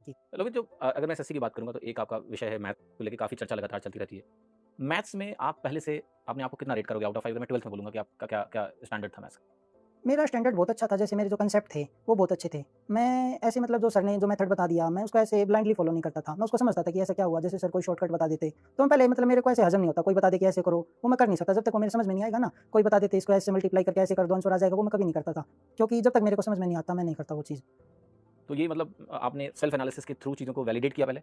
जी। लोगे जो अगर मैं एसएससी की बात करूँगा तो एक आपका विषय है मैथ को लेके काफ़ी चर्चा लगातार चलती रहती है। मैथ्स में आप पहले से अपने आप को कितना रेट करोगे आउट ऑफ 5? अगर मैं 12th में बोलूँगा कि आपका क्या क्या स्टैंडर्ड था मैथ्स का? मेरा स्टैंडर्ड बहुत अच्छा था, जैसे मेरे जो कांसेप्ट थे, वो बहुत अच्छे थे। मैं ऐसे मतलब जो सर ने जो मेथड बता दिया, मैं उसको ऐसे ब्लाइंडली फ़ॉलो नहीं करता था। मैं उसको समझता था कि ऐसा क्या हुआ, जैसे सर कोई शॉर्टकट बता देते, तो मैं पहले मतलब मेरे को ऐसे हज़म नहीं होता, कोई बता दे कि ऐसे करो, वो मैं कर नहीं सकता, जब तक वो मेरे समझ में नहीं आएगा ना। कोई बता देते इसको ऐसे मल्टीप्लाई करके ऐसे कर दो, आंसर आ जाएगा, वो मैं कभी नहीं करता था। क्योंकि जब तक मेरे को समझ में नहीं आता, मैं नहीं करता वो चीज़। तो ये मतलब आपने सेल्फ एनालिसिस के थ्रू चीज़ों को वैलिडेट किया पहले?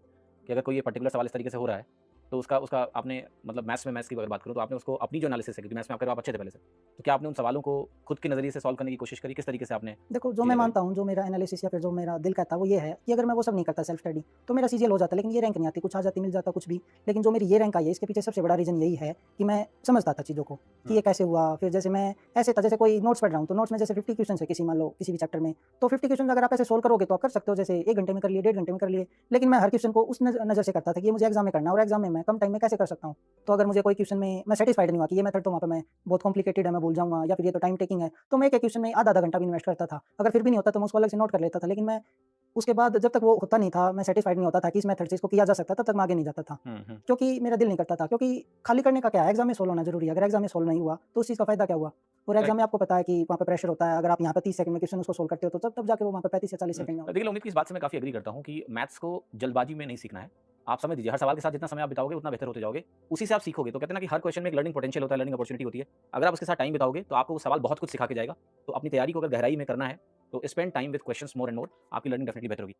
कि अगर कोई ये पर्टिकुलर सवाल इस तरीके से हो रहा है, तो उसका उसका आपने मतलब मैथ्स की अगर बात करूँ तो आपने उसको अपनी जो एनालिसिस है क्योंकि मैथ्स में आपके आप अच्छे थे पहले से। तो क्या आपने उन सवालों को खुद के नज़रिए से सॉल्व करने की कोशिश करी? किस तरीके से आपने देखो, जो मैं चीज़ें करी? मानता हूँ, जो मेरा एनालिसिस या फिर जो मेरा दिल कहता है, वो ये है कि अगर मैं वो सब नहीं करता सेल्फ स्टडी, तो मेरा सीजीएल हो जाता, लेकिन ये रैंक नहीं आती, कुछ आ जाती, मिल जाता कुछ भी। लेकिन जो मेरी ये रैंक आई है, इसके पीछे सबसे बड़ा रीज़न यही है कि मैं समझता था चीज़ों को, कि ये हुँ। कैसे हुआ। फिर जैसे मैं ऐसे था, जैसे कोई नोट्स पढ़ रहा हूँ, तो नोट्स में जैसे 50 क्वेश्चन्स है किसी मान लो किसी भी चैप्टर में, तो 50 क्वेश्चन अगर आप ऐसे सोल्व करोगे, तो आप कर सकते हो, जैसे 1 घंटे में कर लिए, डेढ़ घंटे में कर लिए। लेकिन मैं हर क्वेश्चन को उस नज़र से करता था कि ये मुझे एग्ज़ाम में करना है और एग्ज़ाम में मैं कम टाइम में कैसे कर सकता हूँ। तो अगर मुझे कोई क्वेश्चन में मैं सैटिस्फाइड नहीं हुआ कि ये मेथड तो वहाँ पे मैं बहुत कॉम्प्लिकेटेड है, मैं भूल जाऊँगा, या फिर ये तो टाइम टेकिंग है, तो मैं एक-एक क्वेश्चन में आधा-आधा घंटा भी इन्वेस्ट करता था। अगर फिर भी नहीं होता, तो मैं उसको अलग से नोट कर लेता था। लेकिन मैं उसके बाद जब तक वो होता नहीं था, मैं सैटिस्फाइड नहीं होता था कि इस मेथड से इसको किया जा सकता है, तब तक मैं आगे नहीं जाता था। हुँ, हुँ। क्योंकि मेरा दिल नहीं करता था, क्योंकि खाली करने का क्या है, एग्ज़ाम में सोल्व होना ज़रूरी है। अगर एग्ज़ाम में सोल्व नहीं हुआ, तो उस चीज़ का फ़ायदा क्या हुआ? और एग्ज़ाम करेक्ट। में आपको पता है कि वहाँ पे प्रेशर होता है, अगर आप यहाँ पे 30 सेकंड में क्वेश्चन उसको सोल्व करते हो, तो तब जाके वो वहाँ पे 35 या 40 सेकंड में हो देखिए, जाता है। लोमित की इस बात से मैं काफ़ी एग्री करता हूँ कि मैथ्स को जल्दबाजी में नहीं सीखना है। आप समय दीजिए, हर सवाल के साथ जितना समय आप बिताओगे उतना बेहतर होते जाओगे। उसी से आप सीखोगे। तो कहते हैं ना कि हर क्वेश्चन में एक लर्निंग पोटेंशियल होता है, लर्निंग अपॉर्च्युनिटी होती है। अगर आप उसके साथ टाइम बिताओगे तो आपको वो सवाल बहुत कुछ सिखा के जाएगा। तो अपनी तैयारी को अगर गहराई में करना है, तो spend time with questions more and more, आपकी लर्निंग डेफिनिटली बेहतर होगी।